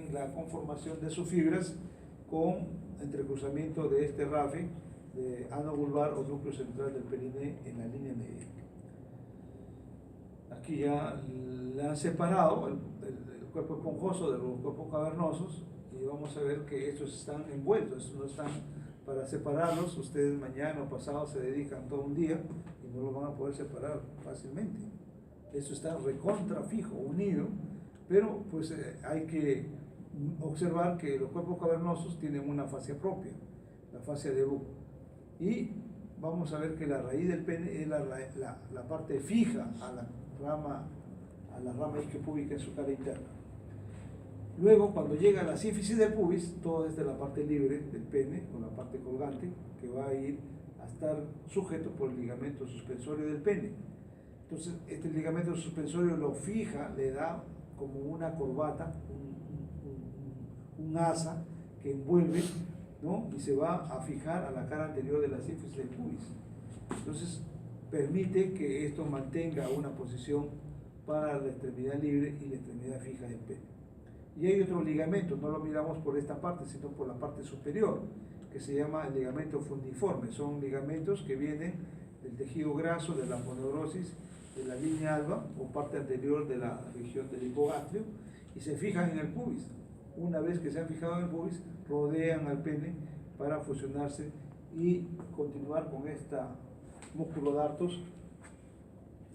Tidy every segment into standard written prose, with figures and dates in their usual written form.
en la conformación de sus fibras con entrecruzamiento de este rafe de ano vulvar o núcleo central del periné en la línea media. Aquí ya le han separado el cuerpo esponjoso de los cuerpos cavernosos y vamos a ver que estos están envueltos, estos no están para separarlos. Ustedes mañana o pasado se dedican todo un día y no lo van a poder separar fácilmente. Eso está recontra fijo, unido, pero pues hay que observar que los cuerpos cavernosos tienen una fascia propia, la fascia de Bruch. Y vamos a ver que la raíz del pene es la parte fija a la rama isquiopúbica en su cara interna. Luego, cuando llega la sínfisis del pubis, todo es de la parte libre del pene, con la parte colgante, que va a ir a estar sujeto por el ligamento suspensorio del pene. Entonces, este ligamento suspensorio lo fija, le da como una corbata, un asa que envuelve, ¿no? Y se va a fijar a la cara anterior de la sínfisis del pubis. Entonces, permite que esto mantenga una posición para la extremidad libre y la extremidad fija del pene. Y hay otro ligamento, no lo miramos por esta parte, sino por la parte superior, que se llama el ligamento fundiforme. Son ligamentos que vienen del tejido graso, de la aponeurosis, de la línea alba o parte anterior de la región del hipogastrio y se fijan en el pubis. Una vez que se han fijado en el pubis, rodean al pene para fusionarse y continuar con esta músculo dartos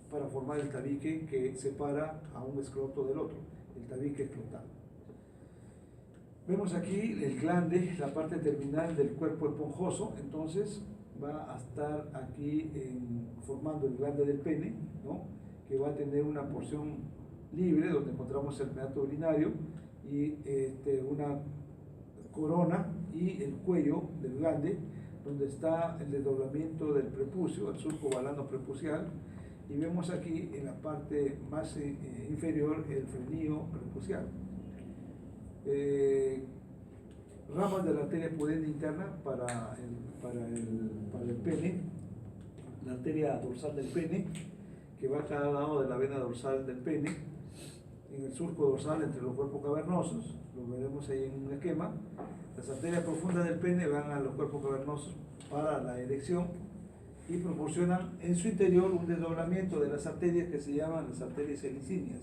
para formar el tabique que separa a un escroto del otro, el tabique escrotal. Vemos aquí el glande, la parte terminal del cuerpo esponjoso, entonces va a estar aquí formando el glande del pene, ¿no? Que va a tener una porción libre donde encontramos el meato urinario y una corona y el cuello del glande donde está el desdoblamiento del prepucio, el surco balano prepucial, y vemos aquí en la parte más inferior el frenillo prepucial. Ramas de la arteria pudenda interna para el pene, la arteria dorsal del pene, que va a cada lado de la vena dorsal del pene, en el surco dorsal entre los cuerpos cavernosos, lo veremos ahí en un esquema. Las arterias profundas del pene van a los cuerpos cavernosos para la erección y proporcionan en su interior un desdoblamiento de las arterias que se llaman las arterias helicíneas,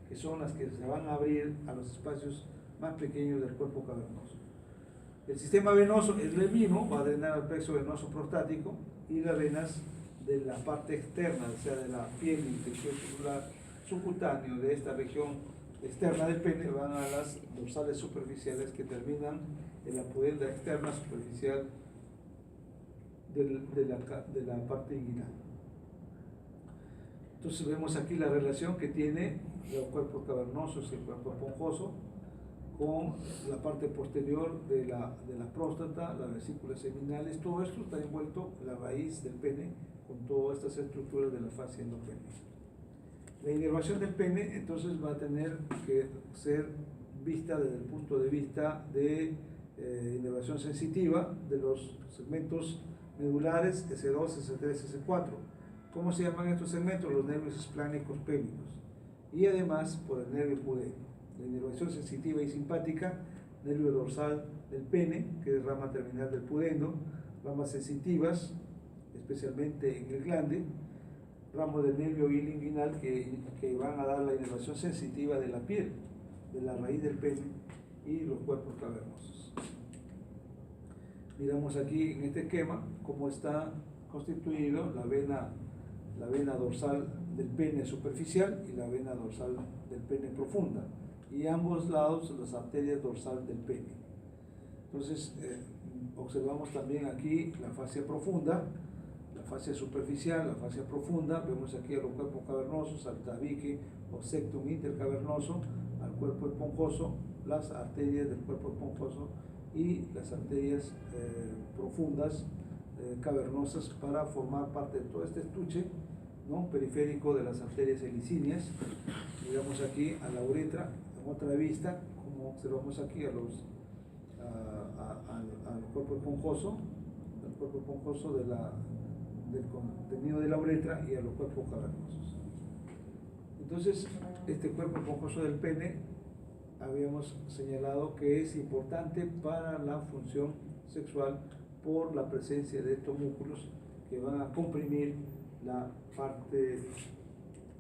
que son las que se van a abrir a los espacios más pequeños del cuerpo cavernoso. El sistema venoso es el mismo, va a drenar al plexo venoso prostático y las venas de la parte externa, o sea, de la piel y tejido celular subcutáneo de esta región externa del pene, van a las dorsales superficiales que terminan en la pudenda externa superficial de la parte inguinal. Entonces vemos aquí la relación que tiene los cuerpos cavernosos y el cuerpo esponjoso con la parte posterior de la próstata, las vesículas seminales. Todo esto está envuelto en la raíz del pene con todas estas estructuras de la fascia endopénica. La inervación del pene entonces va a tener que ser vista desde el punto de vista de inervación sensitiva de los segmentos medulares S2, S3, S4. ¿Cómo se llaman estos segmentos? Los nervios esplánicos pénicos. Y además por el nervio pudendo. La inervación sensitiva y simpática, nervio dorsal del pene, que es rama terminal del pudendo, ramas sensitivas, especialmente en el glande, ramos del nervio ilinguinal que van a dar la inervación sensitiva de la piel, de la raíz del pene y los cuerpos cavernosos. Miramos aquí en este esquema cómo está constituido la vena dorsal del pene superficial y la vena dorsal del pene profunda, y a ambos lados las arterias dorsal del pene. Entonces observamos también aquí la fascia profunda, la fascia superficial, la fascia profunda. Vemos aquí a los cuerpos cavernosos, al tabique o septum intercavernoso, al cuerpo esponjoso, las arterias del cuerpo esponjoso y las arterias profundas cavernosas para formar parte de todo este estuche, ¿no?, periférico de las arterias helicíneas. Miramos aquí a la uretra en otra vista, como observamos aquí al cuerpo esponjoso, del contenido de la uretra y a los cuerpos cavernosos. Entonces, este cuerpo esponjoso del pene habíamos señalado que es importante para la función sexual por la presencia de estos músculos que van a comprimir la parte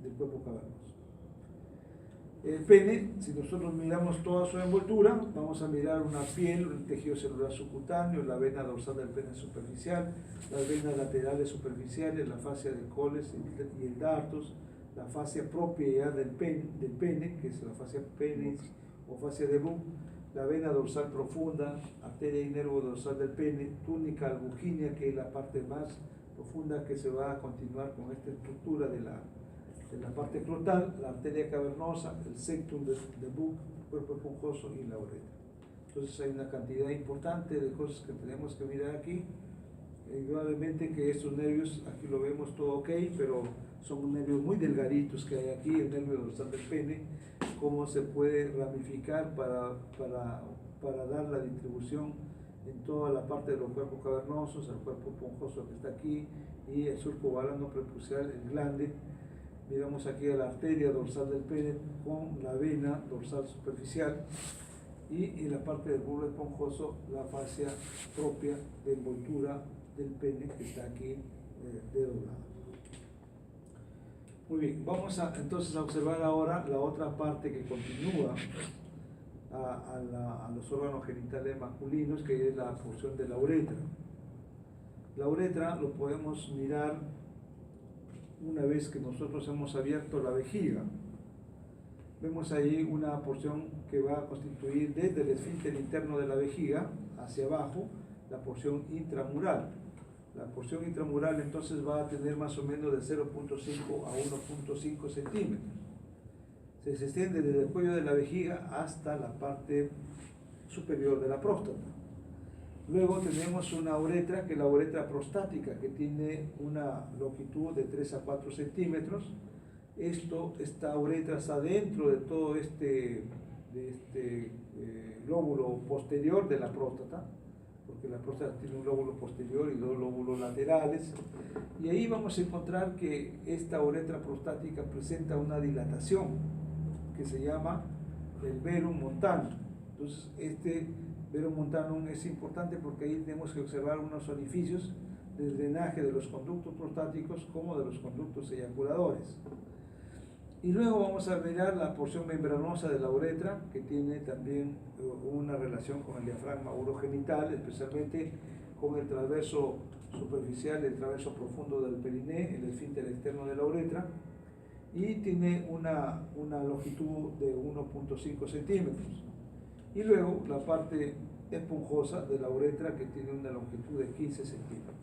del cuerpo cavernoso. El pene, si nosotros miramos toda su envoltura, vamos a mirar una piel, un tejido celular subcutáneo, la vena dorsal del pene superficial, las venas laterales superficiales, la fascia de coles y el dartos, la fascia propia ya del pene, que es la fascia penis o fascia de Bruch, la vena dorsal profunda, arteria y nervo dorsal del pene, túnica albuginea, que es la parte más profunda que se va a continuar con esta estructura de la parte scrotal, la arteria cavernosa, el septum de Bruch, cuerpo esponjoso y la uretra. Entonces hay una cantidad importante de cosas que tenemos que mirar aquí. Indudablemente que estos nervios, aquí lo vemos todo ok, pero son nervios muy delgaditos que hay aquí, el nervio dorsal del pene, cómo se puede ramificar para dar la distribución en toda la parte de los cuerpos cavernosos, el cuerpo esponjoso que está aquí y el surco balano prepucial, el glande. Miramos aquí a la arteria dorsal del pene con la vena dorsal superficial y en la parte del bulbo esponjoso la fascia propia de envoltura del pene que está aquí de doblado. Muy bien, vamos entonces a observar ahora la otra parte que continúa a los órganos genitales masculinos, que es la porción de la uretra. La uretra lo podemos mirar una vez que nosotros hemos abierto la vejiga. Vemos ahí una porción que va a constituir desde el esfínter interno de la vejiga hacia abajo la porción intramural. La porción intramural entonces va a tener más o menos de 0.5 a 1.5 centímetros. Se extiende desde el cuello de la vejiga hasta la parte superior de la próstata. Luego tenemos una uretra, que es la uretra prostática, que tiene una longitud de 3 a 4 centímetros. Esta uretra está dentro de todo este lóbulo posterior de la próstata, porque la próstata tiene un lóbulo posterior y dos lóbulos laterales. Y ahí vamos a encontrar que esta uretra prostática presenta una dilatación que se llama el verum montanum. Entonces, este verum montanum es importante porque ahí tenemos que observar unos orificios de drenaje de los conductos prostáticos como de los conductos eyaculadores. Y luego vamos a mirar la porción membranosa de la uretra, que tiene también una relación con el diafragma urogenital, especialmente con el transverso superficial, el transverso profundo del periné, el esfínter externo de la uretra, y tiene una longitud de 1.5 centímetros. Y luego la parte esponjosa de la uretra, que tiene una longitud de 15 centímetros.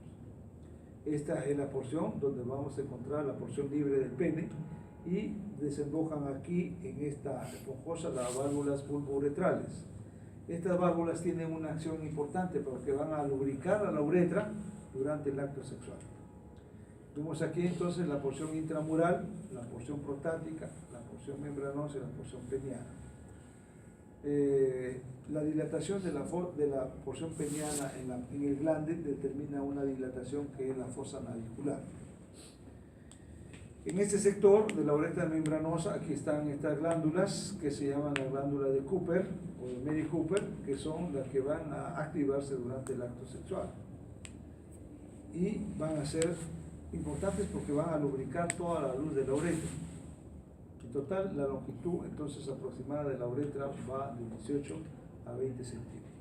Esta es la porción donde vamos a encontrar la porción libre del pene, y desembocan aquí en esta esponjosa las válvulas vulvouretrales. Estas válvulas tienen una acción importante porque van a lubricar a la uretra durante el acto sexual. Vemos aquí entonces la porción intramural, la porción prostática, la porción membranosa y la porción peniana. La dilatación de la porción peniana en el glande determina una dilatación que es la fosa navicular. En este sector de la uretra membranosa, aquí están estas glándulas que se llaman la glándula de Cooper o de Mary Cooper, que son las que van a activarse durante el acto sexual. Y van a ser importantes porque van a lubricar toda la luz de la uretra. En total, la longitud entonces aproximada de la uretra va de 18 a 20 centímetros.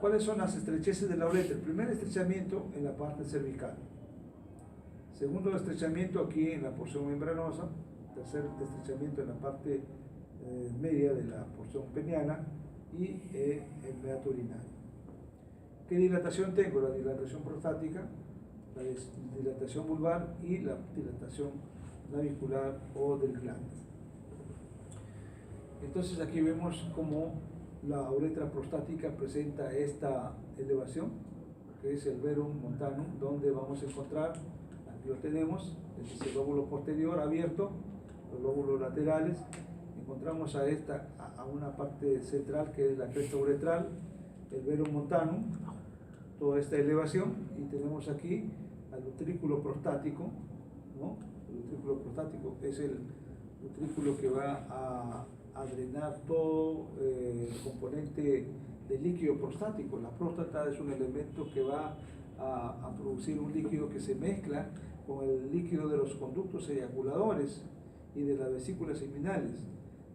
¿Cuáles son las estrecheces de la uretra? El primer estrechamiento en la parte cervical. Segundo estrechamiento aquí en la porción membranosa. Tercer estrechamiento en la parte media de la porción peniana y el meato urinario. ¿Qué dilatación tengo? La dilatación prostática, la dilatación vulvar y la dilatación navicular o del glande. Entonces aquí vemos cómo la uretra prostática presenta esta elevación, que es el verum montanum, donde vamos a encontrar, aquí lo tenemos, este es el lóbulo posterior abierto, los lóbulos laterales, encontramos a una parte central que es la cresta uretral, el verum montanum, toda esta elevación, y tenemos aquí al utrículo prostático, ¿no? El utrículo prostático es el utrículo que va a a drenar todo el componente del líquido prostático. La próstata es un elemento que va a producir un líquido que se mezcla con el líquido de los conductos eyaculadores y de las vesículas seminales.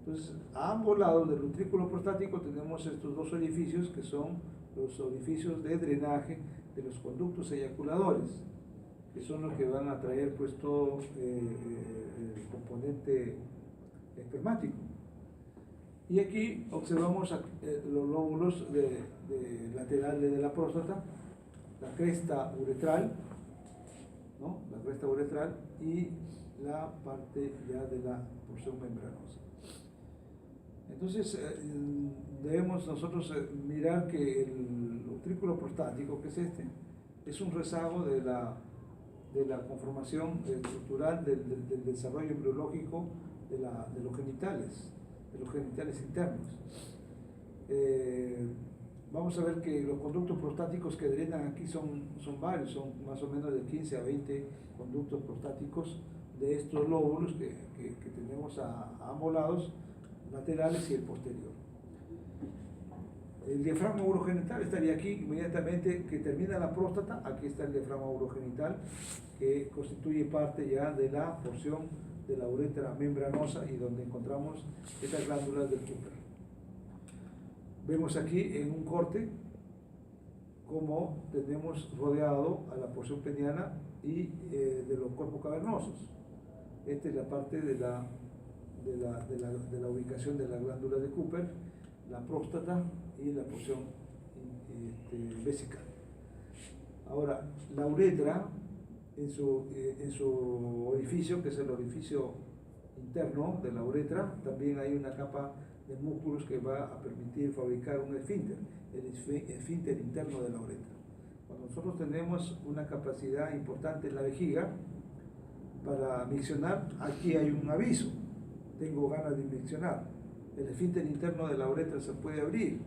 Entonces, a ambos lados del utrículo prostático tenemos estos dos orificios que son los orificios de drenaje de los conductos eyaculadores, que son los que van a traer pues todo el componente espermático. Y aquí observamos los lóbulos laterales de la próstata, la cresta uretral, ¿no? La cresta uretral y la parte ya de la porción membranosa. Entonces, debemos nosotros mirar que el utrículo prostático, que es este, es un rezago de la conformación estructural del desarrollo embriológico de los genitales internos. Vamos a ver que los conductos prostáticos que drenan aquí son varios, son más o menos de 15 a 20 conductos prostáticos de estos lóbulos que tenemos a ambos lados, laterales y el posterior. El diafragma urogenital estaría aquí inmediatamente que termina la próstata. Aquí está el diafragma urogenital, que constituye parte ya de la porción de la uretra membranosa y donde encontramos estas glándulas del Cooper. Vemos aquí en un corte cómo tenemos rodeado a la porción peniana y de los cuerpos cavernosos. Esta es la parte de la ubicación de la glándula de Cooper, la próstata y la porción vesical. Ahora, la uretra en su orificio, que es el orificio interno de la uretra, también hay una capa de músculos que va a permitir fabricar un esfínter, el esfínter interno de la uretra. Cuando nosotros tenemos una capacidad importante en la vejiga para miccionar, aquí hay un aviso: tengo ganas de miccionar. El esfínter interno de la uretra se puede abrir.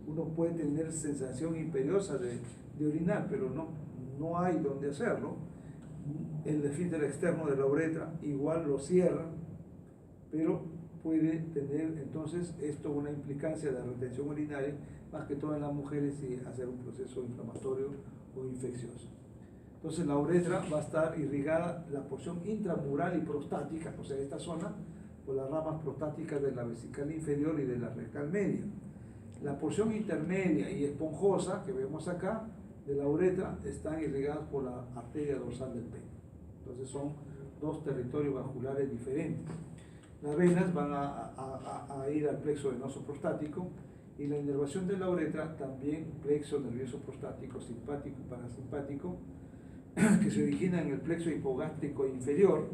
Uno puede tener sensación imperiosa de orinar, pero no hay donde hacerlo. El esfínter externo de la uretra igual lo cierra, pero puede tener entonces esto una implicancia de retención urinaria, más que todo en las mujeres, y hacer un proceso inflamatorio o infeccioso. Entonces la uretra va a estar irrigada, la porción intramural y prostática, o sea, esta zona, por las ramas prostáticas de la vesical inferior y de la rectal media. La porción intermedia y esponjosa que vemos acá de la uretra están irrigadas por la arteria dorsal del pene. Entonces son dos territorios vasculares diferentes. Las venas van a ir al plexo venoso prostático, y la inervación de la uretra también plexo nervioso prostático, simpático y parasimpático, que se origina en el plexo hipogástrico inferior,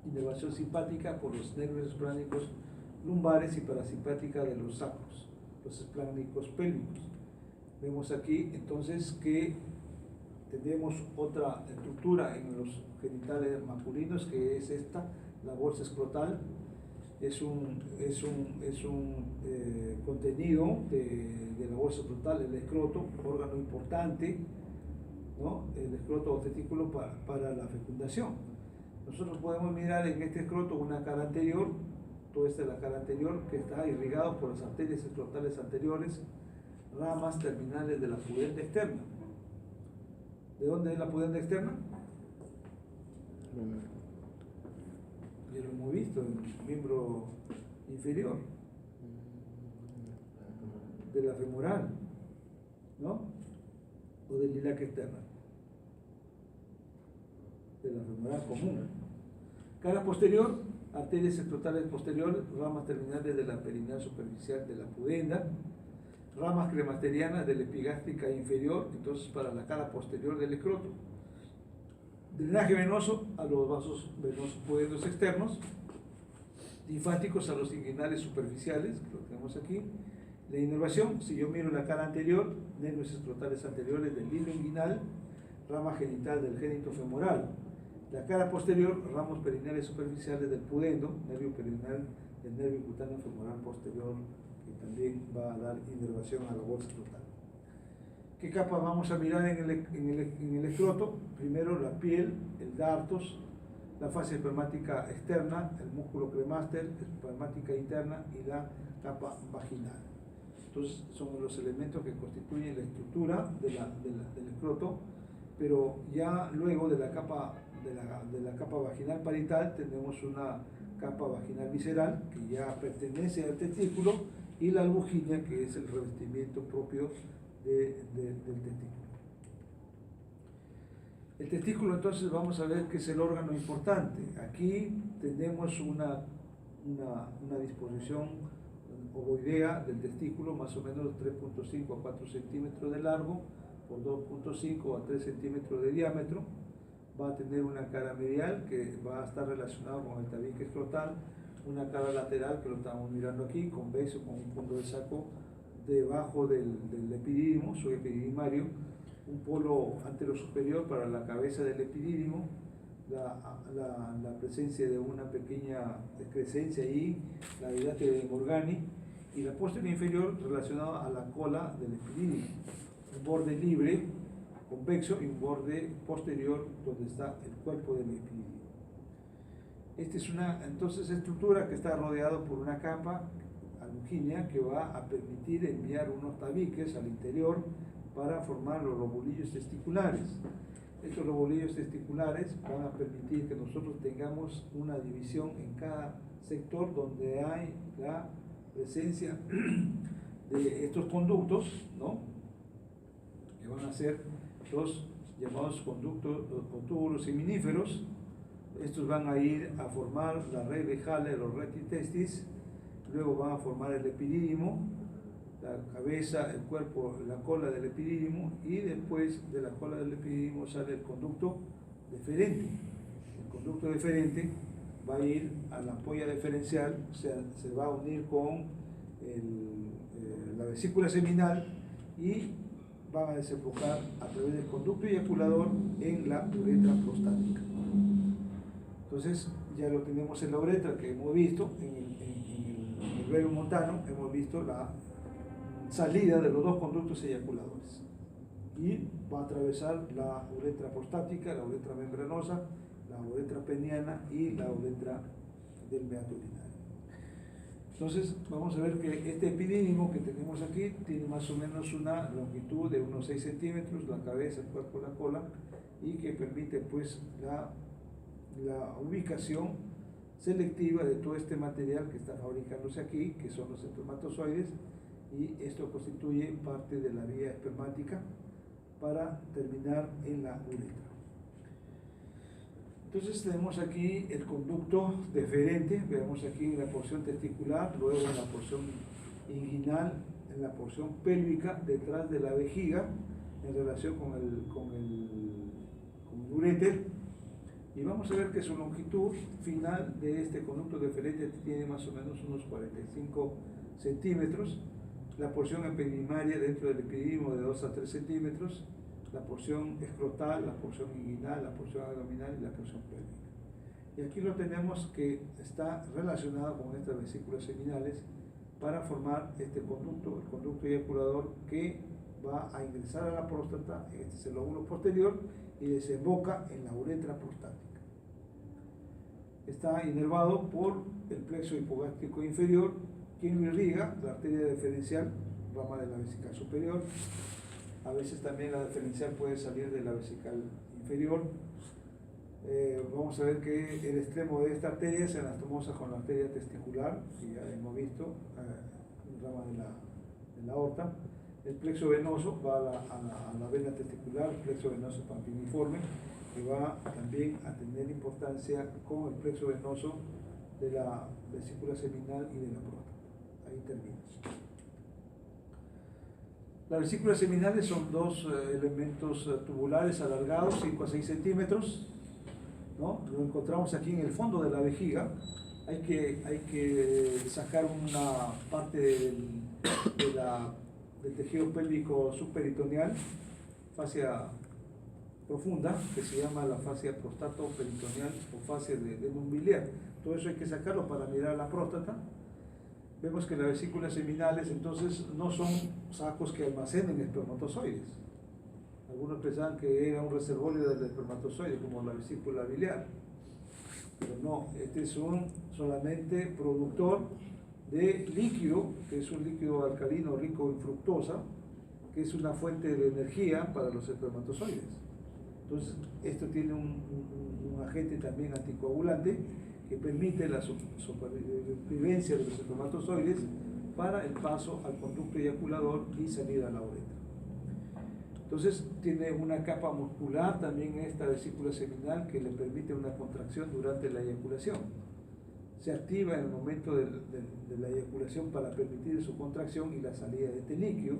inervación simpática por los nervios esplánicos lumbares y parasimpática de los sacros, los esplánicos pélvicos. Vemos aquí entonces que tenemos otra estructura en los genitales masculinos, que es esta, la bolsa escrotal. Es un contenido de la bolsa escrotal, el escroto, órgano importante, ¿no? El escroto o testículo para la fecundación. Nosotros podemos mirar en este escroto una cara anterior, toda esta es la cara anterior, que está irrigado por las arterias escrotales anteriores, ramas terminales de la pudenda externa. ¿De dónde es la pudenda externa? Ya lo hemos visto, en el miembro inferior de la femoral, ¿no? O del iliaca externa, de la femoral común. Cara posterior, arterias escrotales posteriores, ramas terminales de la perineal superficial de la pudenda, ramas cremasterianas de la epigástrica inferior, entonces para la cara posterior del escroto. Drenaje venoso a los vasos venosos pudendos externos, linfáticos a los inguinales superficiales, que lo tenemos aquí. La inervación, si yo miro la cara anterior, nervios escrotales anteriores del hilo inguinal, rama genital del génito femoral. La cara posterior, ramos perineales superficiales del pudendo, nervio perineal del nervio cutáneo femoral posterior, que también va a dar inervación a la bolsa escrotal. ¿Qué capas vamos a mirar en el escroto? Primero la piel, el dartos, la fascia espermática externa, el músculo cremaster, espermática interna y la capa vaginal. Entonces son los elementos que constituyen la estructura del escroto, pero ya luego de la capa vaginal parietal tenemos una capa vaginal visceral que ya pertenece al testículo y la albuginia, que es el revestimiento propio del testículo. El testículo, entonces, vamos a ver que es el órgano importante. Aquí tenemos una disposición ovoidea del testículo, más o menos 3.5 a 4 centímetros de largo por 2.5 a 3 centímetros de diámetro. Va a tener una cara medial que va a estar relacionada con el tabique escrotal, una cara lateral que lo estamos mirando aquí, convexo, con un punto de saco debajo del epidídimo, su epididimario, un polo antero superior para la cabeza del epidídimo, la presencia de una pequeña excrescencia ahí, la didáctica de Morgani, y la posterior inferior relacionada a la cola del epidídimo, un borde libre, convexo, y un borde posterior donde está el cuerpo del epidídimo. Esta es una entonces estructura que está rodeada por una capa albuginia que va a permitir enviar unos tabiques al interior para formar los lobulillos testiculares. Estos lobulillos testiculares van a permitir que nosotros tengamos una división en cada sector donde hay la presencia de estos conductos, ¿no? Que van a ser los llamados conductos o túbulos seminíferos. Estos van a ir a formar la red de Haller o retitestis, luego van a formar el epidídimo, la cabeza, el cuerpo, la cola del epidídimo, y después de la cola del epidídimo sale el conducto deferente. El conducto deferente va a ir a la ampolla deferencial, o sea, se va a unir con la vesícula seminal y van a desembocar a través del conducto eyaculador en la uretra prostática. Entonces ya lo tenemos en la uretra que hemos visto, en el velo montano hemos visto la salida de los dos conductos eyaculadores y va a atravesar la uretra prostática, la uretra membranosa, la uretra peniana y la uretra del meato urinario. Entonces vamos a ver que este epidídimo que tenemos aquí tiene más o menos una longitud de unos 6 centímetros, la cabeza, el cuerpo, la cola, y que permite pues la ubicación selectiva de todo este material que está fabricándose aquí, que son los espermatozoides, y esto constituye parte de la vía espermática para terminar en la uretra. Entonces tenemos aquí el conducto deferente, vemos aquí en la porción testicular, luego en la porción inguinal, en la porción pélvica, detrás de la vejiga, en relación con el uréter, y vamos a ver que su longitud final de este conducto deferente tiene más o menos unos 45 centímetros, la porción epididimaria dentro del epidídimo de 2 a 3 centímetros, la porción escrotal, la porción inguinal, la porción abdominal y la porción pélvica. Y aquí lo tenemos que está relacionado con estas vesículas seminales para formar este conducto, el conducto eyaculador, que va a ingresar a la próstata, este es el lóbulo posterior, y desemboca en la uretra prostática. Está inervado por el plexo hipogástrico inferior, quien lo irriga, la arteria deferencial, rama de la vesical superior. A veces también la deferencial puede salir de la vesical inferior. Vamos a ver que el extremo de esta arteria se anastomosa con la arteria testicular, que ya hemos visto, rama de la aorta. El plexo venoso va a la vena testicular, el plexo venoso pampiniforme, que va también a tener importancia con el plexo venoso de la vesícula seminal y de la próstata. Ahí termina. Las vesículas seminales son dos elementos tubulares alargados, 5 a 6 centímetros, ¿no? Lo encontramos aquí en el fondo de la vejiga. Hay que sacar una parte del tejido pélvico subperitoneal, fascia profunda, que se llama la fascia prostato-peritoneal o fascia de umbiliar. Todo eso hay que sacarlo para mirar la próstata. Vemos que las vesículas seminales entonces no son sacos que almacenen espermatozoides. Algunos pensaban que era un reservorio del espermatozoide, como la vesícula biliar. Pero no, este es un solamente productor de líquido, que es un líquido alcalino rico en fructosa, que es una fuente de energía para los espermatozoides. Entonces, esto tiene un agente también anticoagulante que permite la supervivencia de los espermatozoides para el paso al conducto eyaculador y salida a la uretra. Entonces, tiene una capa muscular también en esta vesícula seminal que le permite una contracción durante la eyaculación. Se activa en el momento de la eyaculación para permitir su contracción y la salida de este líquido,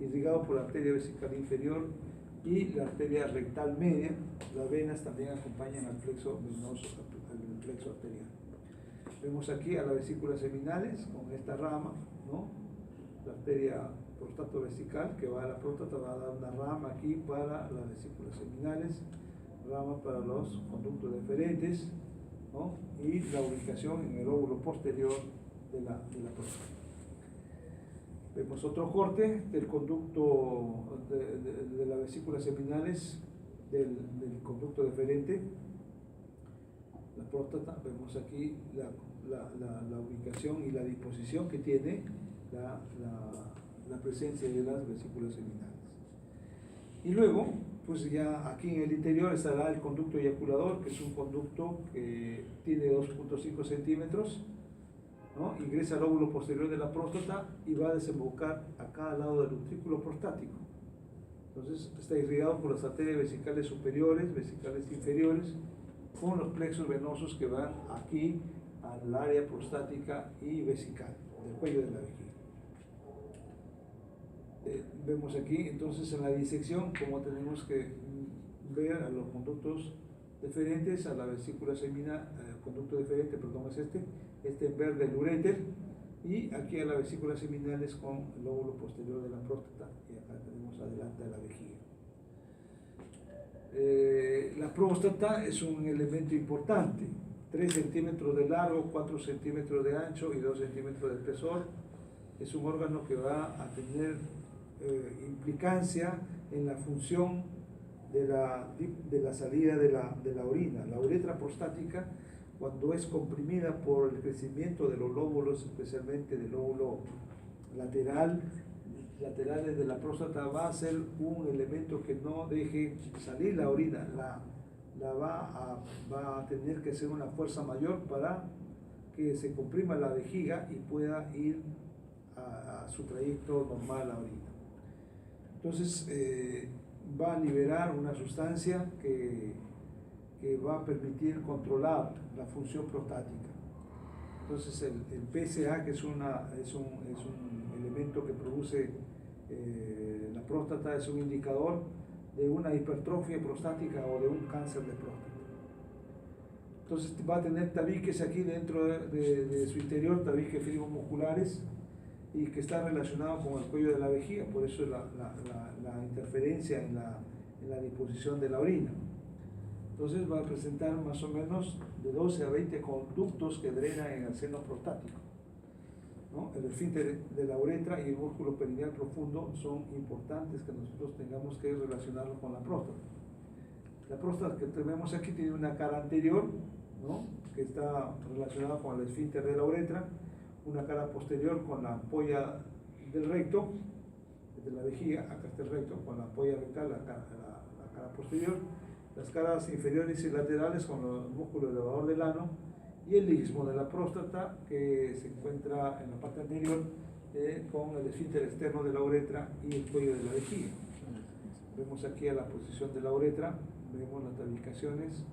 irrigado por la arteria vesical inferior y la arteria rectal media. Las venas también acompañan al plexo venoso, al plexo arterial. Vemos aquí a las vesículas seminales con esta rama, ¿no? La arteria prostatovesical que va a la próstata va a dar una rama aquí para las vesículas seminales, rama para los conductos deferentes, ¿no? Y la ubicación en el óvulo posterior de la próstata. Vemos otro corte del conducto de las vesículas seminales del conducto deferente, la próstata. Vemos aquí la ubicación y la disposición que tiene la presencia de las vesículas seminales. Y luego, pues ya aquí en el interior estará el conducto eyaculador, que es un conducto que tiene 2.5 centímetros, ¿no? Ingresa al óvulo posterior de la próstata y va a desembocar a cada lado del utrículo prostático. Entonces está irrigado por las arterias vesicales superiores, vesicales inferiores, con los plexos venosos que van aquí al área prostática y vesical del cuello de la vejiga. Vemos aquí entonces en la disección cómo tenemos que ver a los conductos deferentes, a la vesícula seminal, conducto deferente, perdón, es este en verde el uréter, y aquí a la vesícula seminales con el óvulo posterior de la próstata, y acá tenemos adelante a la vejiga. La próstata es un elemento importante, 3 centímetros de largo, 4 centímetros de ancho y 2 centímetros de espesor. Es un órgano que va a tener implicancia en la función de la salida de la orina. La uretra prostática, cuando es comprimida por el crecimiento de los lóbulos, especialmente del lóbulo laterales de la próstata, va a ser un elemento que no deje salir la orina, va a tener que ser una fuerza mayor para que se comprima la vejiga y pueda ir a su trayecto normal la orina. Entonces va a liberar una sustancia que va a permitir controlar la función prostática. Entonces el PSA, que es un elemento que produce la próstata, es un indicador de una hipertrofia prostática o de un cáncer de próstata. Entonces va a tener tabiques aquí dentro de su interior, tabiques fibromusculares, y que está relacionado con el cuello de la vejiga, por eso la interferencia en la disposición de la orina. Entonces va a presentar más o menos de 12 a 20 conductos que drenan en el seno prostático, ¿no? El esfínter de la uretra y el músculo perineal profundo son importantes que nosotros tengamos que relacionarlo con la próstata. La próstata que tenemos aquí tiene una cara anterior, ¿no? Que está relacionada con el esfínter de la uretra, una cara posterior con la ampolla del recto, de la vejiga, acá está el recto, con la ampolla rectal, la cara posterior, las caras inferiores y laterales con el músculo elevador del ano, y el istmo de la próstata, que se encuentra en la parte anterior con el esfínter externo de la uretra y el cuello de la vejiga. Vemos aquí a la posición de la uretra, vemos las tabicaciones,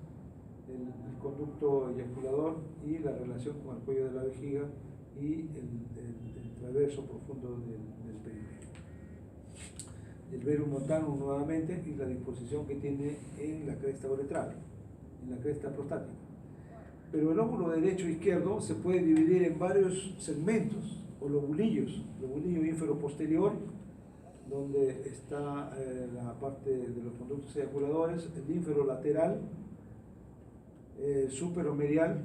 el conducto eyaculador y la relación con el cuello de la vejiga y el traverso profundo del perineo. El verum montanum nuevamente y la disposición que tiene en la cresta uretral, en la cresta prostática. Pero el óvulo derecho e izquierdo se puede dividir en varios segmentos o lobulillos. Lobulillo ínfero posterior, donde está la parte de los conductos eyaculadores, el ínfero lateral, superomedial,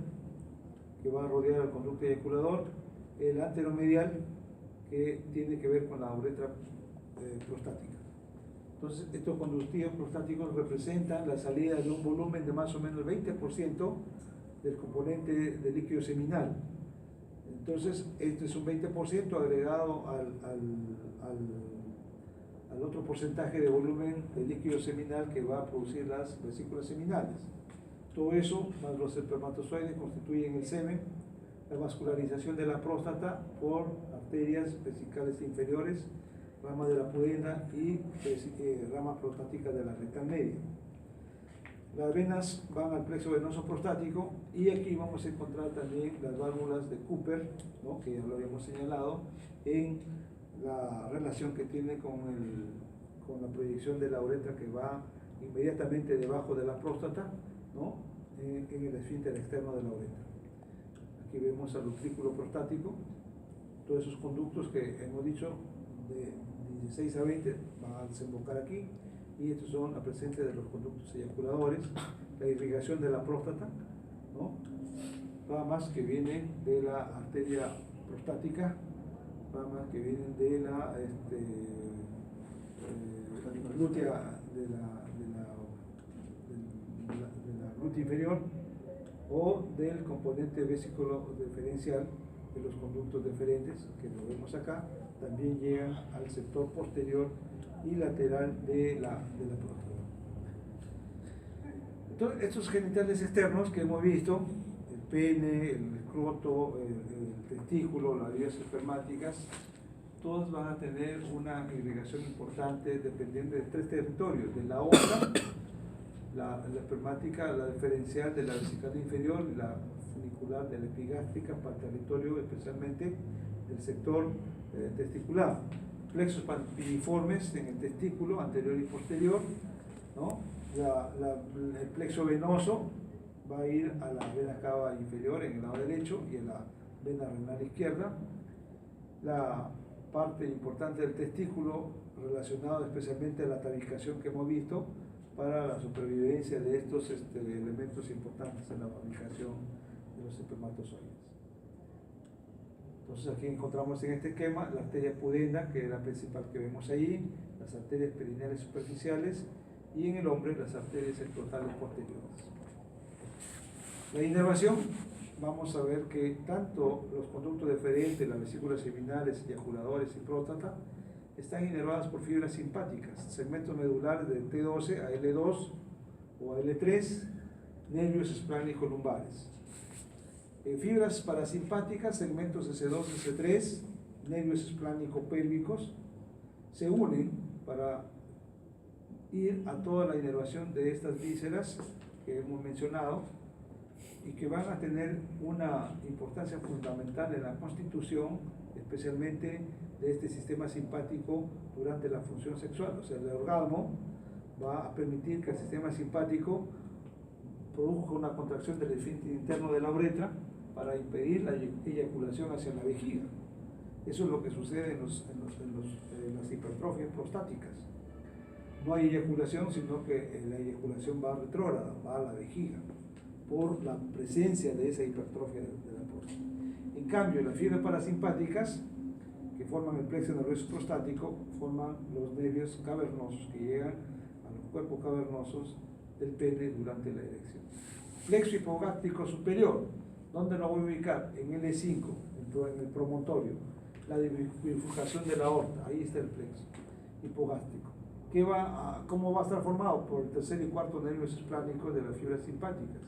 que va a rodear al conducto eyaculador, el anteromedial, que tiene que ver con la uretra prostática. Entonces, estos conductos prostáticos representan la salida de un volumen de más o menos el 20% del componente de líquido seminal. Entonces, este es un 20% agregado al otro porcentaje de volumen de líquido seminal que va a producir las vesículas seminales. Todo eso, más los espermatozoides, constituyen el semen, la vascularización de la próstata por arterias vesicales inferiores, ramas de la pudenda y ramas prostáticas de la rectal media. Las venas van al plexo venoso prostático y aquí vamos a encontrar también las válvulas de Cooper, ¿no?, que ya lo habíamos señalado, en la relación que tiene con la proyección de la uretra que va inmediatamente debajo de la próstata, ¿no?, en el esfínter externo de la uretra. Aquí vemos al utrículo prostático, todos esos conductos que hemos dicho de 16 a 20 van a desembocar aquí, y estos son la presencia de los conductos eyaculadores, la irrigación de la próstata, ¿no?, ramas que vienen de la arteria prostática, ramas que vienen de la glútea, de la glútea inferior, o del componente vesículo deferencial de los conductos deferentes, que lo vemos acá, también llegan al sector posterior y lateral de la próstata. Entonces, estos genitales externos que hemos visto, el pene, el escroto, el testículo, las vías espermáticas, todos van a tener una irrigación importante dependiendo de tres territorios: de la aorta, la espermática, la deferencial de la vesical inferior, y la funicular de la epigástrica, para el territorio especialmente del sector testicular. Plexos piriformes en el testículo anterior y posterior, ¿no? El plexo venoso va a ir a la vena cava inferior en el lado derecho y en la vena renal izquierda. La parte importante del testículo relacionada especialmente a la tabicación que hemos visto para la supervivencia de estos elementos importantes en la fabricación de los espermatozoides. Entonces aquí encontramos en este esquema la arteria pudenda, que es la principal que vemos ahí, las arterias perineales superficiales, y en el hombre las arterias escrotales posteriores. La inervación, vamos a ver que tanto los conductos deferentes, las vesículas seminales, eyaculadores y próstata, están inervadas por fibras simpáticas, segmentos medulares de T12 a L2 o a L3, nervios esplánico-lumbares. Fibras parasimpáticas, segmentos S2 y S3, nervios esplánico-pélvicos, se unen para ir a toda la inervación de estas vísceras que hemos mencionado y que van a tener una importancia fundamental en la constitución, especialmente de este sistema simpático durante la función sexual. O sea, el orgasmo va a permitir que el sistema simpático produzca una contracción del esfínter interno de la uretra para impedir la eyaculación hacia la vejiga. Eso es lo que sucede en las hipertrofias prostáticas. No hay eyaculación, sino que la eyaculación va retrógrada, va a la vejiga, por la presencia de esa hipertrofia de la próstata. En cambio, las fibras parasimpáticas, que forman el plexo nervioso prostático, forman los nervios cavernosos que llegan a los cuerpos cavernosos del pene durante la erección. Plexo hipogástrico superior, ¿dónde lo voy a ubicar? En L5, en el promontorio, la bifurcación de la aorta, ahí está el plexo hipogástrico. ¿Cómo va a estar formado? Por el tercer y cuarto nervios esplánicos de las fibras simpáticas.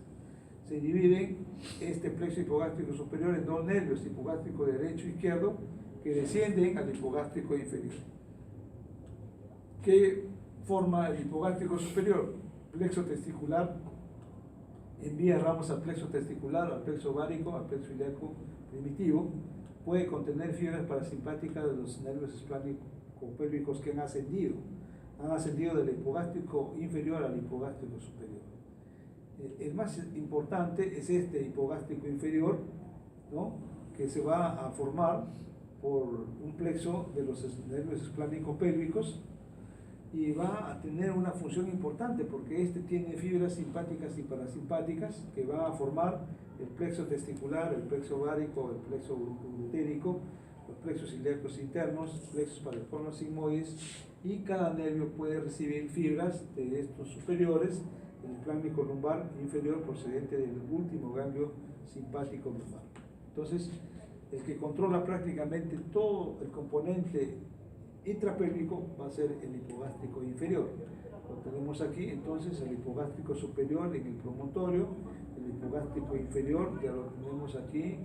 Se divide este plexo hipogástrico superior en dos nervios, hipogástrico derecho e izquierdo, que descienden al hipogástrico inferior. ¿Qué forma el hipogástrico superior? Plexo testicular envía ramos al plexo testicular, al plexo ovárico, al plexo ilíaco primitivo. Puede contener fibras parasimpáticas de los nervios esplánico-pélvicos que han ascendido del hipogástrico inferior al hipogástrico superior. El más importante es este hipogástrico inferior, ¿no?, que se va a formar por un plexo de los nervios esplánico-pélvicos y va a tener una función importante porque este tiene fibras simpáticas y parasimpáticas que va a formar el plexo testicular, el plexo ovárico, el plexo urotérico, los plexos ilíacos internos, plexos pariformes sigmoides, y cada nervio puede recibir fibras de estos superiores el plánmico lumbar inferior procedente del último ganglio simpático lumbar. Entonces, el que controla prácticamente todo el componente intrapélvico va a ser el hipogástrico inferior. Lo tenemos aquí, entonces, el hipogástrico superior en el promontorio, el hipogástrico inferior ya lo tenemos aquí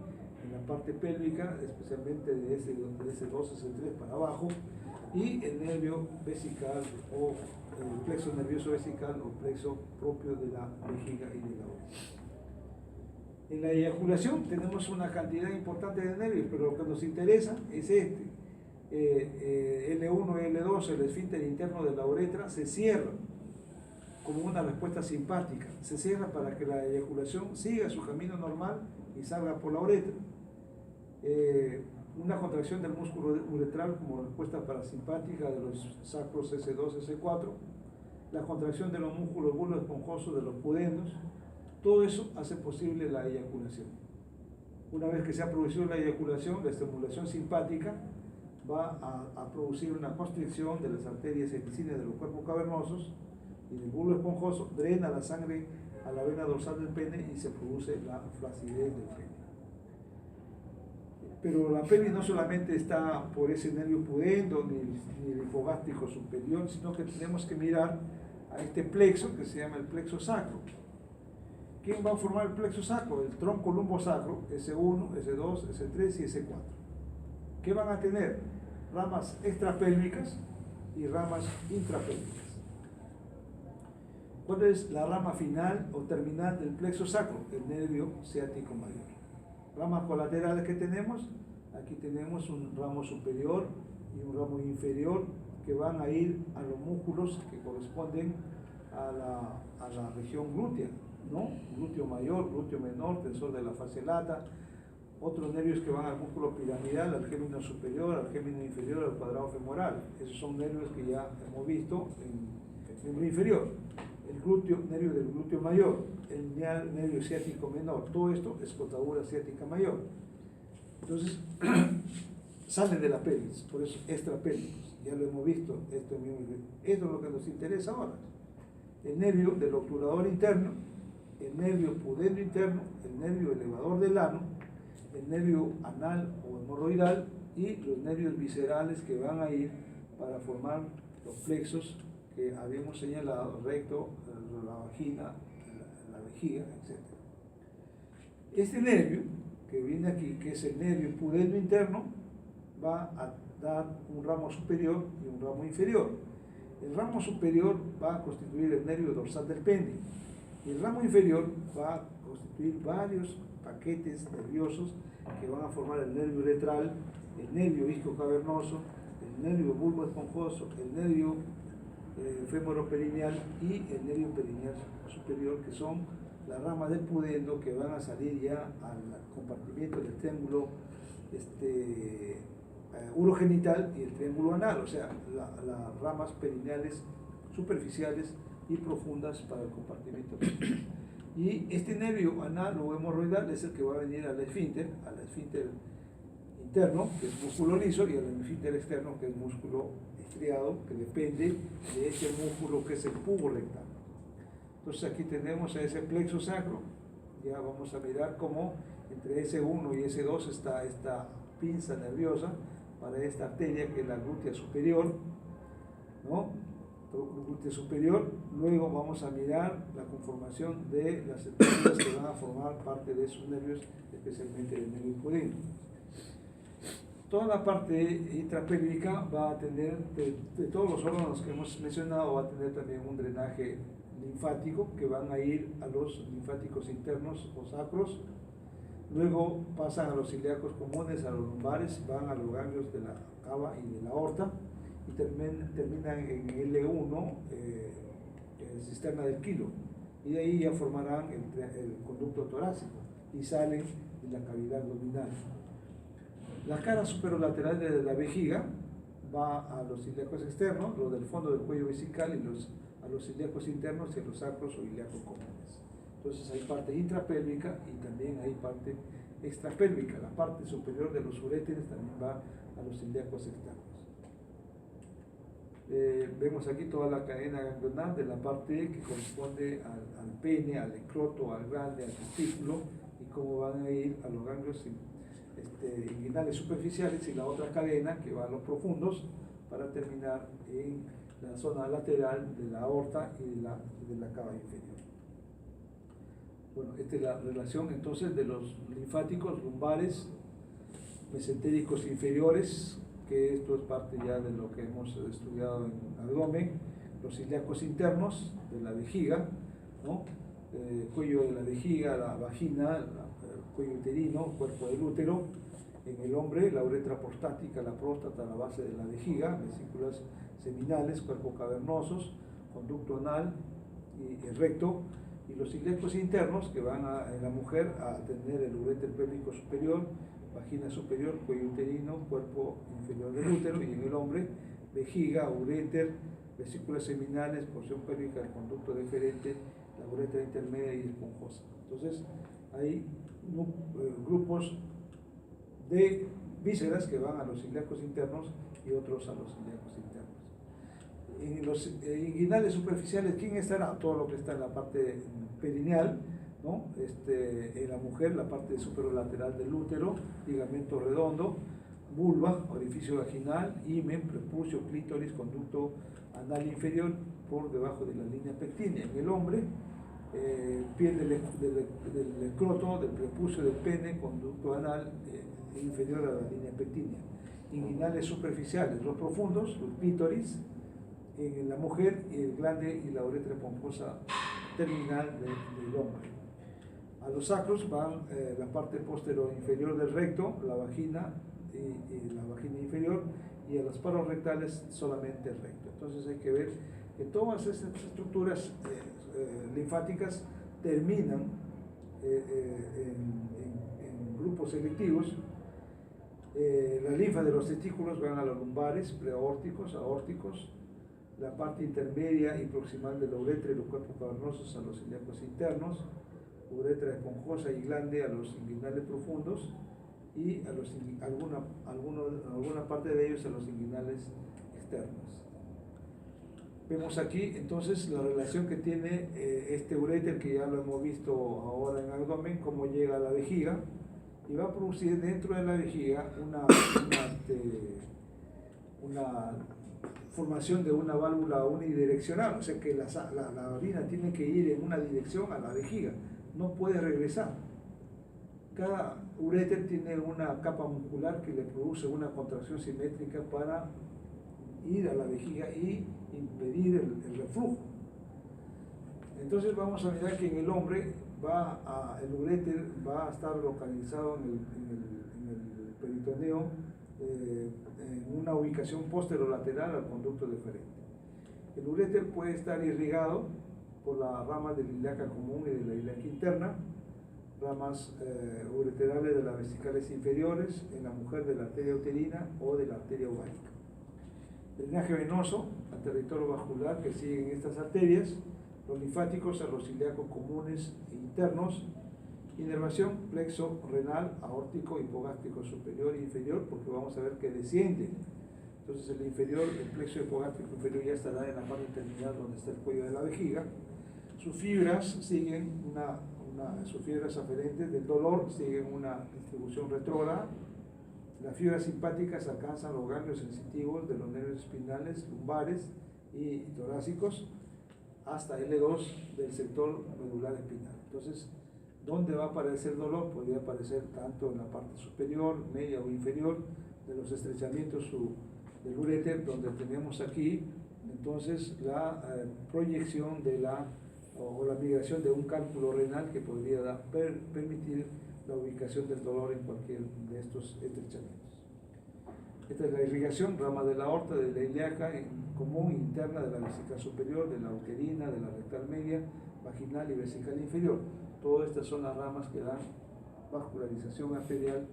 en la parte pélvica, especialmente de S2, S3 para abajo, y el nervio vesical o el plexo nervioso vesical o plexo propio de la vejiga y de la aorta. En la eyaculación tenemos una cantidad importante de nervios, pero lo que nos interesa es este. L1 y L2, el esfínter interno de la uretra, se cierra como una respuesta simpática. Se cierra para que la eyaculación siga su camino normal y salga por la uretra. Una contracción del músculo uretral como respuesta parasimpática de los sacros S2, S4, la contracción de los músculos bulbo esponjosos de los pudendos, todo eso hace posible la eyaculación. Una vez que se ha producido la eyaculación, la estimulación simpática va a producir una constricción de las arterias epicíneas de los cuerpos cavernosos y del bulbo esponjoso, drena la sangre a la vena dorsal del pene y se produce la flacidez del pene. Pero la pelvis no solamente está por ese nervio pudendo ni el hipogástrico superior, sino que tenemos que mirar a este plexo que se llama el plexo sacro. ¿Quién va a formar el plexo sacro? El tronco lumbosacro, S1, S2, S3 y S4. ¿Qué van a tener? Ramas extrapélvicas y ramas intrapélvicas. ¿Cuál es la rama final o terminal del plexo sacro? El nervio ciático mayor. Ramas colaterales que tenemos, aquí tenemos un ramo superior y un ramo inferior que van a ir a los músculos que corresponden a la región glútea, ¿no? Glúteo mayor, glúteo menor, tensor de la fascia lata, otros nervios que van al músculo piramidal, al gémino superior, al gémino inferior, al cuadrado femoral. Esos son nervios que ya hemos visto en el miembro inferior. El glúteo, nervio del glúteo mayor, el nervio ciático menor, todo esto es cortadura ciática mayor. Entonces, salen de la pelvis, por eso extrapélvicos, ya lo hemos visto, esto es lo que nos interesa ahora. El nervio del obturador interno, el nervio pudendo interno, el nervio elevador del ano, el nervio anal o hemorroidal y los nervios viscerales que van a ir para formar los plexos que habíamos señalado, recto, la vagina, la vejiga, etc. Este nervio que viene aquí, que es el nervio pudendo interno, va a dar un ramo superior y un ramo inferior. El ramo superior va a constituir el nervio dorsal del pene y el ramo inferior va a constituir varios paquetes nerviosos que van a formar el nervio uretral, el nervio isquiocavernoso, el nervio bulbo esponjoso, el nervio femoroperineal y el nervio perineal superior, que son las ramas del pudendo que van a salir ya al compartimiento del triángulo urogenital y el triángulo anal, o sea, las ramas perineales superficiales y profundas para el compartimento. Y este nervio anal o hemorroidal es el que va a venir al esfínter interno, que es músculo liso, y al esfínter externo, que es músculo estriado, que depende de ese músculo que es el pubo rectal. Entonces aquí tenemos a ese plexo sacro, ya vamos a mirar cómo entre S1 y S2 está esta pinza nerviosa para esta arteria que es la glútea superior, ¿no? Glútea superior. Luego vamos a mirar la conformación de las estructuras que van a formar parte de esos nervios, especialmente el nervio pudendo. Toda la parte intrapélvica va a tener, de todos los órganos que hemos mencionado, va a tener también un drenaje linfático que van a ir a los linfáticos internos o sacros. Luego pasan a los ilíacos comunes, a los lumbares, van a los ganglios de la cava y de la aorta y terminan en L1, cisterna del quilo, y de ahí ya formarán el conducto torácico y salen de la cavidad abdominal. La cara superolateral de la vejiga va a los ilíacos externos, los del fondo del cuello vesical, y a los ilíacos internos y a los sacros o ilíacos comunes. Entonces hay parte intrapélvica y también hay parte extrapélvica. La parte superior de los uréteres también va a los ilíacos externos. Vemos aquí toda la cadena ganglionar de la parte que corresponde al pene, al escroto, al glande, al testículo, y cómo van a ir a los ganglios inguinales superficiales, y la otra cadena que va a los profundos para terminar en la zona lateral de la aorta y de la cava inferior. Bueno, esta es la relación entonces de los linfáticos lumbares, mesentéricos inferiores, que esto es parte ya de lo que hemos estudiado en abdomen, los ilíacos internos de la vejiga, ¿no? Cuello de la vejiga, la vagina, cuello uterino, cuerpo del útero. En el hombre, la uretra prostática, la próstata, la base de la vejiga, vesículas seminales, cuerpos cavernosos, conducto anal y el recto, y los ilíacos internos que van en la mujer a tener el uréter pélvico superior, vagina superior, cuello uterino, cuerpo inferior del útero, y en el hombre, vejiga, uréter, vesículas seminales, porción pélvica, el conducto deferente, la uretra intermedia y esponjosa. Entonces, hay grupos de vísceras que van a los ilíacos internos y otros a los ilíacos internos. En los inguinales superficiales, ¿quién estará? Todo lo que está en la parte perineal, ¿no? En la mujer, la parte superolateral del útero, ligamento redondo, vulva, orificio vaginal, himen, prepucio, clítoris, conducto anal inferior por debajo de la línea pectínea. En el hombre, piel del escroto, del prepucio, del pene, conducto anal inferior a la línea pectínea. Inguinales superficiales, los profundos, los clítoris, en la mujer, y el glande y la uretra esponjosa terminal del hombre. A los sacros van la parte posterior inferior del recto, la vagina y la vagina inferior, y a los paros rectales solamente el recto. Entonces hay que ver que todas estas estructuras linfáticas terminan en grupos selectivos. La linfa de los testículos van a los lumbares, preaórticos, aórticos, la parte intermedia y proximal de la uretra y los cuerpos cavernosos a los ilíacos internos, uretra esponjosa y glande a los inguinales profundos, y a alguna parte de ellos a los inguinales externos. Vemos aquí entonces la relación que tiene este uréter, que ya lo hemos visto ahora en abdomen, cómo llega a la vejiga, y va a producir dentro de la vejiga una formación de una válvula unidireccional, o sea que la orina tiene que ir en una dirección a la vejiga, no puede regresar. Cada uréter tiene una capa muscular que le produce una contracción simétrica para ir a la vejiga y impedir el reflujo. Entonces vamos a mirar que en el hombre el uréter va a estar localizado en el peritoneo, en una ubicación posterolateral al conducto deferente. El uréter puede estar irrigado por las ramas de la ilíaca común y de la ilíaca interna, ramas ureterales de las vesicales inferiores, en la mujer de la arteria uterina o de la arteria ovárica. Drenaje venoso al territorio vascular que siguen estas arterias, los linfáticos a los ilíacos comunes e internos, inervación plexo renal, aórtico, hipogástrico superior e inferior, porque vamos a ver que desciende. Entonces el plexo hipogástrico inferior ya estará en la parte terminal donde está el cuello de la vejiga. Sus fibras siguen sus fibras aferentes del dolor siguen una distribución retrógrada. Las fibras simpáticas alcanzan los ganglios sensitivos de los nervios espinales, lumbares y torácicos hasta L2 del sector medular espinal. Entonces, ¿dónde va a aparecer el dolor? Podría aparecer tanto en la parte superior, media o inferior de los estrechamientos del uréter, donde tenemos aquí entonces la proyección de la migración de un cálculo renal que podría permitir la ubicación del dolor en cualquier de estos estrechamientos. Esta es la irrigación, rama de la aorta, de la ilíaca común interna, de la vesical superior, de la uterina, de la rectal media, vaginal y vesical inferior. Todas estas son las ramas que dan vascularización arterial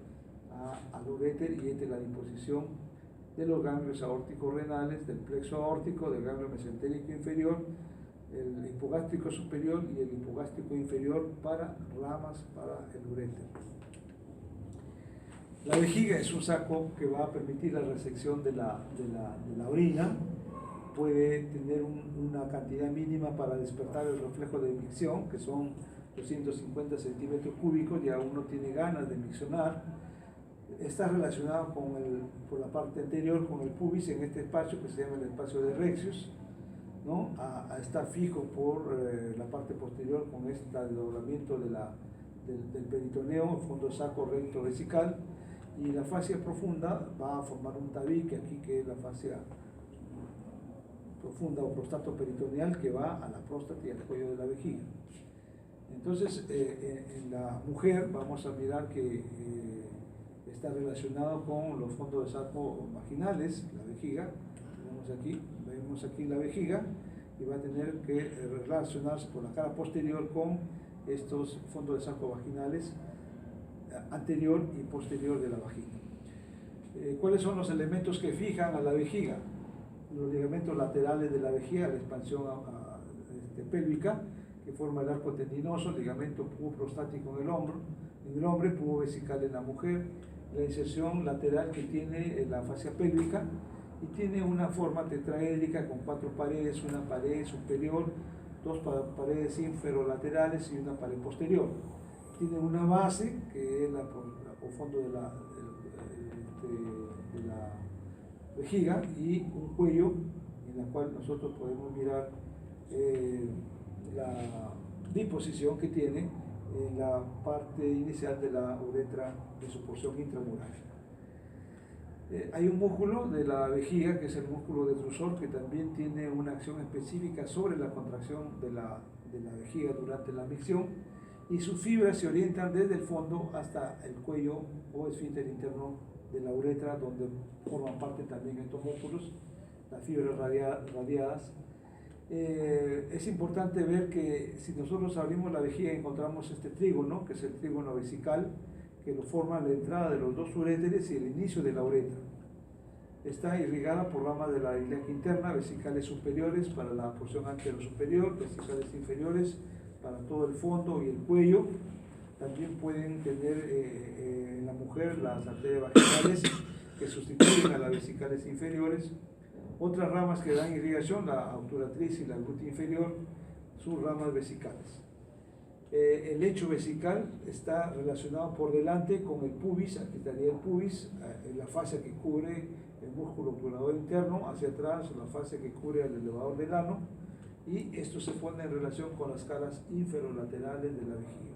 al uréter, y esta es la disposición de los ganglios aórticos renales, del plexo aórtico, del ganglio mesentérico inferior, el hipogástrico superior y el hipogástrico inferior para ramas para el uréter. La vejiga es un saco que va a permitir la resección de la orina, puede tener una cantidad mínima para despertar el reflejo de micción, que son 250 centímetros cúbicos, ya uno tiene ganas de miccionar. Está relacionado por la parte anterior con el pubis en este espacio que se llama el espacio de Rexius, ¿no? Está fijo por la parte posterior con este desdoblamiento del peritoneo, fondo saco recto vesical, y la fascia profunda va a formar un tabique aquí, que es la fascia profunda o prostatoperitoneal, que va a la próstata y al cuello de la vejiga. Entonces, en la mujer vamos a mirar que está relacionado con los fondos de saco vaginales, la vejiga. Vemos aquí la vejiga, y va a tener que relacionarse por la cara posterior con estos fondos de saco vaginales anterior y posterior de la vagina. ¿Cuáles son los elementos que fijan a la vejiga? Los ligamentos laterales de la vejiga, la expansión pélvica, que forma el arco tendinoso, el ligamento puboprostático en el hombre, pubo vesical en la mujer, la inserción lateral que tiene la fascia pélvica, y tiene una forma tetraédrica con 4 paredes, una pared superior, 2 paredes inferolaterales y una pared posterior. Tiene una base que es el fondo de la vejiga, y un cuello en la cual nosotros podemos mirar la disposición que tiene en la parte inicial de la uretra de su porción intramural. Hay un músculo de la vejiga, que es el músculo detrusor, que también tiene una acción específica sobre la contracción de la vejiga durante la micción, y sus fibras se orientan desde el fondo hasta el cuello o esfínter interno de la uretra, donde forman parte también estos músculos, las fibras radiadas. Es importante ver que si nosotros abrimos la vejiga encontramos este trígono, que es el trígono vesical, que lo forma la entrada de los dos uréteres y el inicio de la uretra. Está irrigada por ramas de la ilíaca interna, vesicales superiores para la porción anterosuperior, vesicales inferiores para todo el fondo y el cuello. También pueden tener en la mujer las arterias vaginales, que sustituyen a las vesicales inferiores. Otras ramas que dan irrigación, la obturatriz y la glútea inferior, sus ramas vesicales. El lecho vesical está relacionado por delante con el pubis, aquí estaría el pubis, la fascia que cubre el músculo obturador interno, hacia atrás la fascia que cubre el elevador del ano, y esto se pone en relación con las caras inferolaterales de la vejiga.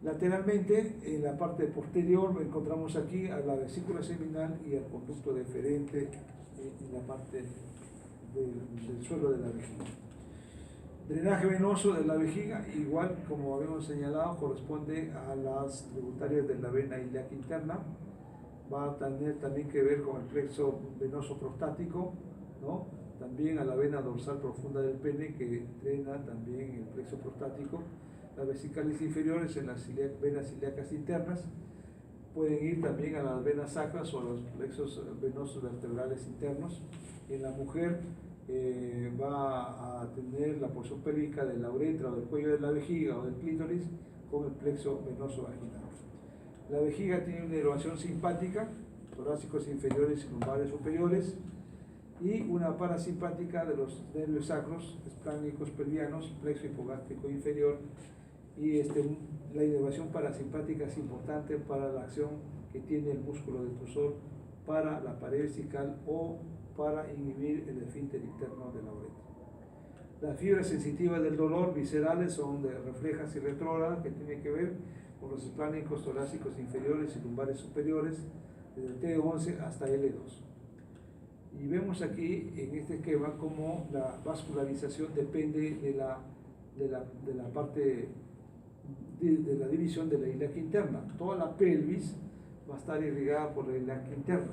Lateralmente, en la parte posterior, encontramos aquí a la vesícula seminal y al conducto deferente en la parte del suelo de la vejiga. Drenaje venoso de la vejiga, igual como habíamos señalado, corresponde a las tributarias de la vena ilíaca interna. Va a tener también que ver con el plexo venoso prostático, ¿no? También a la vena dorsal profunda del pene, que drena también el plexo prostático. Las vesicales inferiores en las venas ilíacas internas. Pueden ir también a las venas sacras o a los plexos venosos vertebrales internos. En la mujer va a tener la porción pélvica de la uretra o del cuello de la vejiga o del clítoris con el plexo venoso vaginal. La vejiga tiene una inervación simpática, torácicos inferiores y lumbares superiores, y una parasimpática de los nervios sacros, espláncnicos pelvianos, plexo hipogástrico inferior, y la inervación parasimpática es importante para la acción que tiene el músculo detrusor para la pared vesical o para inhibir el esfínter interno de la uretra. Las fibras sensitivas del dolor viscerales son de reflejas y retrógradas, que tienen que ver con los espláncnicos torácicos inferiores y lumbares superiores, desde T11 hasta L2. Y vemos aquí en este esquema cómo la vascularización depende de la parte de la división de la ilíaca interna. Toda la pelvis va a estar irrigada por la ilíaca interna,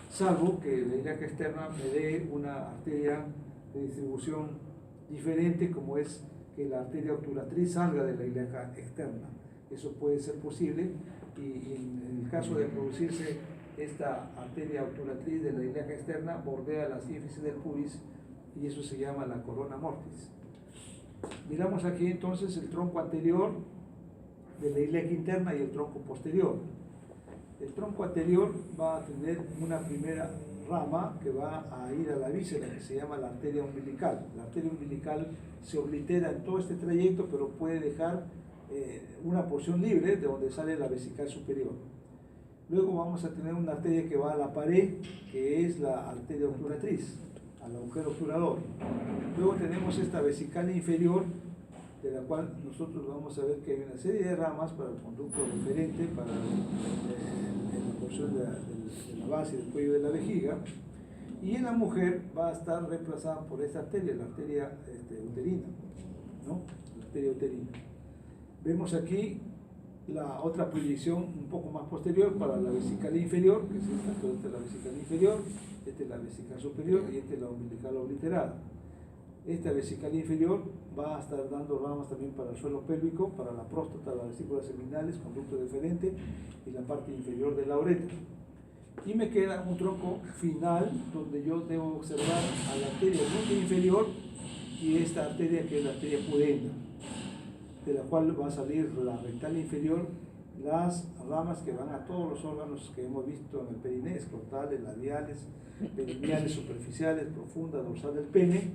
salvo que la ilíaca externa me dé una arteria de distribución diferente, como es que la arteria obturatriz salga de la ilíaca externa. Eso puede ser posible, y en el caso de producirse esta arteria obturatriz de la ilíaca externa, bordea la sínfisis del pubis, y eso se llama la corona mortis. Miramos aquí entonces el tronco anterior de la ilíaca interna y el tronco posterior. El tronco anterior va a tener una primera rama que va a ir a la víscera, que se llama la arteria umbilical. La arteria umbilical se oblitera en todo este trayecto, pero puede dejar una porción libre de donde sale la vesical superior. Luego vamos a tener una arteria que va a la pared, que es la arteria obturatriz, al agujero obturador. Luego tenemos esta vesical inferior, de la cual nosotros vamos a ver que hay una serie de ramas para el conducto deferente, para la porción de la base del cuello de la vejiga, y en la mujer va a estar reemplazada por esta arteria, la arteria uterina, ¿no? La arteria uterina. Vemos aquí la otra proyección un poco más posterior para la vesical inferior, que es esta, esta es la vesical inferior, esta es la vesical superior y esta es la umbilical obliterada. Esta vesical inferior va a estar dando ramas también para el suelo pélvico, para la próstata, las vesículas seminales, conducto deferente y la parte inferior de la uretra. Y me queda un tronco final donde yo debo observar a la arteria glútea inferior y esta arteria que es la arteria pudenda, de la cual va a salir la rectal inferior, las ramas que van a todos los órganos que hemos visto en el perineo, escrotales, labiales, perineales, superficiales, profunda, dorsal del pene,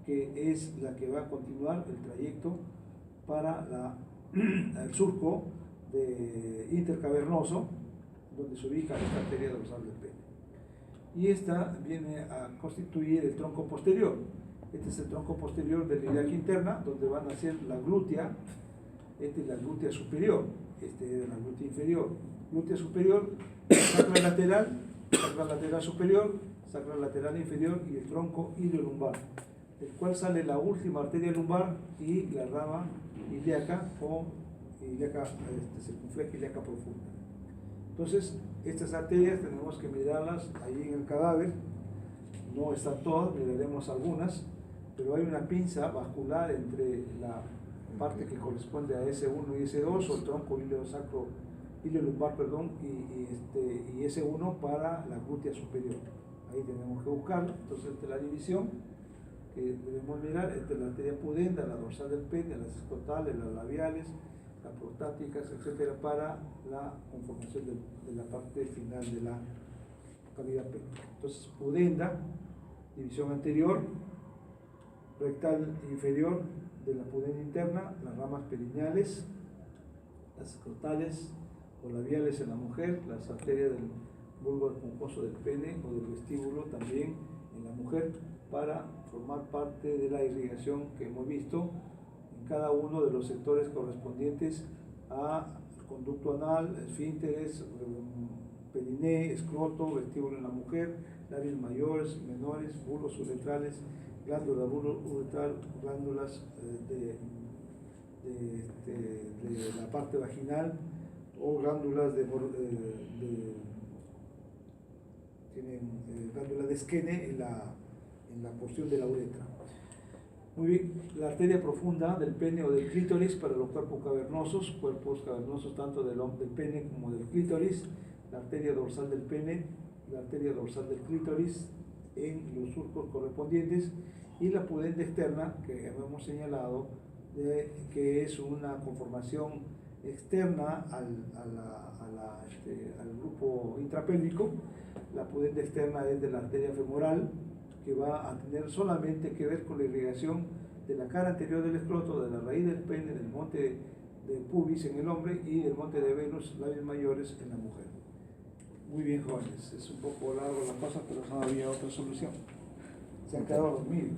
que es la que va a continuar el trayecto para el surco intercavernoso, donde se ubica esta arteria dorsal del pene. Y esta viene a constituir el tronco posterior. Este es el tronco posterior de la ilíaca interna, donde van a ser la glútea. Esta es la glútea superior, este es la glútea inferior. Glútea superior, sacral lateral superior, sacral lateral inferior y el tronco iliolumbar, del cual sale la última arteria lumbar y la rama ilíaca o ilíaca circunfleja ilíaca profunda. Entonces, estas arterias tenemos que mirarlas ahí en el cadáver. No están todas, miraremos algunas, pero hay una pinza vascular entre la parte que corresponde a S1 y S2, o el tronco iliolumbar, y S1 para la glútea superior. Ahí tenemos que buscarlo. Entonces, esta es la división que debemos mirar. Esta es la arteria pudenda, la dorsal del pene, las escrotales, las labiales, las prostáticas, etcétera, para la conformación de la parte final de la cavidad pélvica. Entonces, pudenda, división anterior, rectal inferior de la pudenda interna, las ramas perineales, las escrotales o labiales en la mujer, las arterias del bulbo esponjoso del pene o del vestíbulo también en la mujer, para formar parte de la irrigación que hemos visto en cada uno de los sectores correspondientes al conducto anal, esfínteres, periné, escroto, vestíbulo en la mujer, labios mayores, menores, bulbos uretrales, glándula uretral, glándulas de la parte vaginal o glándulas tienen glándula de Skene en la porción de la uretra. Muy bien, la arteria profunda del pene o del clítoris para los cuerpos cavernosos tanto del pene como del clítoris, la arteria dorsal del pene, la arteria dorsal del clítoris en los surcos correspondientes, y la pudenda externa que hemos señalado, que es una conformación externa al grupo intrapélvico. La pudenda externa es de la arteria femoral, que va a tener solamente que ver con la irrigación de la cara anterior del escroto, de la raíz del pene, del monte de pubis en el hombre y del monte de Venus, labios mayores, en la mujer. Muy bien, jóvenes, es un poco largo la cosa, pero no había otra solución. Se han quedado dormidos.